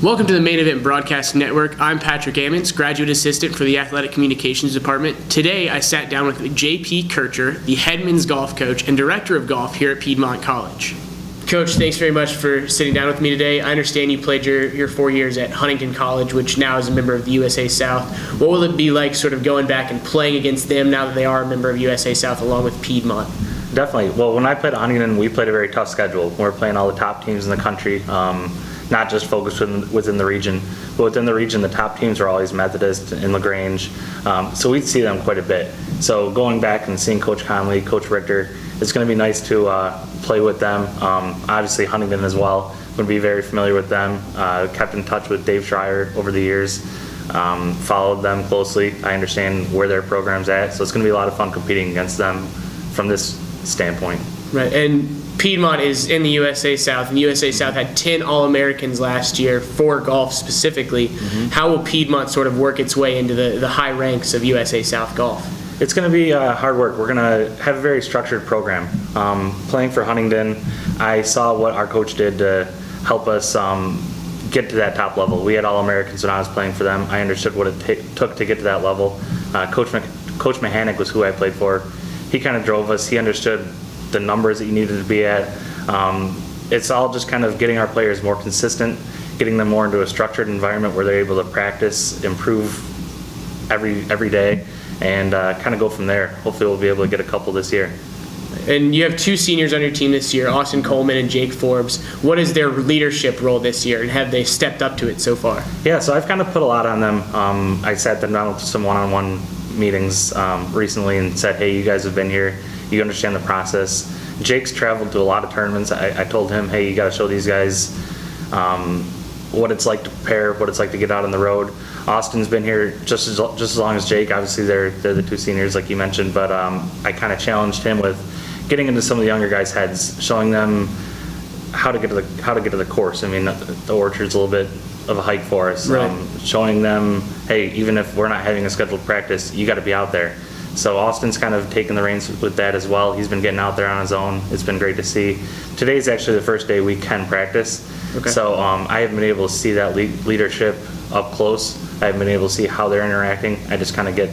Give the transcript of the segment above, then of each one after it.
Welcome to the Main Event Broadcast Network. I'm Patrick Ammons, Graduate Assistant for the Athletic Communications Department. Today, I sat down with J.P. Kircher, the head men's golf coach and director of golf here at Piedmont College. Coach, thanks very much for sitting down with me today. I understand you played your 4 years at Huntington College, which now is a member of the USA South. What will it be like sort of going back and playing against them now that they are a member of USA South along with Piedmont? Definitely. Well, when I played at Huntington, we played a very tough schedule. We were playing all the top teams in the country. Not just focused within the region, but within the region, the top teams are always Methodist and LaGrange, so we'd see them quite a bit. So going back and seeing Coach Conley, Coach Richter, it's going to be nice to play with them. Obviously Huntington as well, going to be very familiar with them. Kept in touch with Dave Schreier over the years, followed them closely. I understand where their program's at, so it's going to be a lot of fun competing against them from this standpoint. Right, and Piedmont is in the USA South, and USA South had 10 All-Americans last year for golf specifically. Mm-hmm. How will Piedmont sort of work its way into the high ranks of USA South golf? It's going to be hard work. We're going to have a very structured program. Playing for Huntington, I saw what our coach did to help us get to that top level. We had All-Americans when I was playing for them. I understood what it took to get to that level. Coach Mahanick was who I played for. He kind of drove us. He understood the numbers that you needed to be at. It's all just kind of getting our players more consistent, getting them more into a structured environment where they're able to practice, improve every day, and kind of go from there. Hopefully we'll be able to get a couple this year. And you have two seniors on your team this year, Austin Coleman and Jake Forbes. What is their leadership role this year, and have they stepped up to it so far? Yeah, so I've kind of put a lot on them. I sat them down with some one-on-one meetings recently and said, hey, you guys have been here. You understand the process. Jake's traveled to a lot of tournaments. I told him, hey, you got to show these guys what it's like to prepare, what it's like to get out on the road. Austin's been here just as long as Jake. Obviously, they're the two seniors, like you mentioned. But I kind of challenged him with getting into some of the younger guys' heads, showing them how to get to the course. I mean, the Orchard's a little bit of a hike for us. Right. Showing them, hey, even if we're not having a scheduled practice, you got to be out there. So Austin's kind of taken the reins with that as well. He's been getting out there on his own. It's been great to see. Today's actually the first day we can practice. Okay. So I haven't been able to see that leadership up close. I haven't been able to see how they're interacting. I just kind of get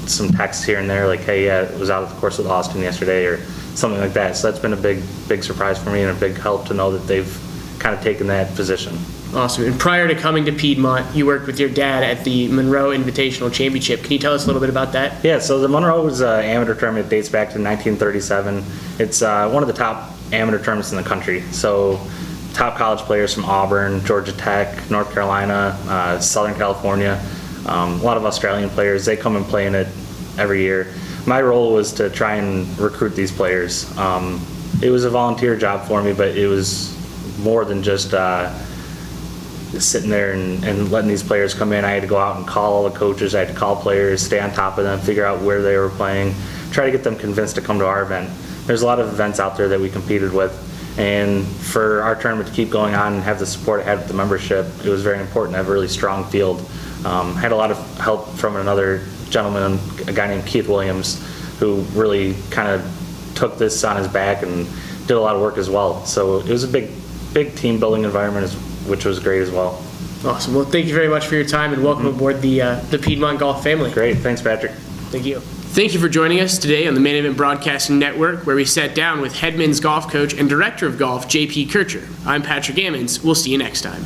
some texts here and there like, hey, yeah, I was out of the course with Austin yesterday or something like that. So that's been a big surprise for me and a big help to know that they've kind of taken that position. Awesome. And prior to coming to Piedmont, you worked with your dad at the Monroe Invitational Championship. Can you tell us a little bit about that? Yeah, so the Monroe was an amateur tournament. It dates back to 1937. It's one of the top amateur tournaments in the country. So top college players from Auburn, Georgia Tech, North Carolina, Southern California, a lot of Australian players, they come and play in it every year. My role was to try and recruit these players. It was a volunteer job for me, but it was more than just sitting there and letting these players come in. I had to go out and call all the coaches. I had to call players, stay on top of them, figure out where they were playing, try to get them convinced to come to our event. There's a lot of events out there that we competed with, and for our tournament to keep going on and have the support it had with the membership, it was very important to have a really strong field. Had a lot of help from another gentleman, a guy named Keith Williams, who really kind of took this on his back and did a lot of work as well. So it was a big team building environment, which was great as well. Awesome. Well, thank you very much for your time, and welcome aboard the Piedmont Golf family. Great. Thanks, Patrick. Thank you. Thank you for joining us today on the Main Event Broadcasting Network, where we sat down with head men's golf coach and director of golf, J.P. Kircher. I'm Patrick Ammons. We'll see you next time.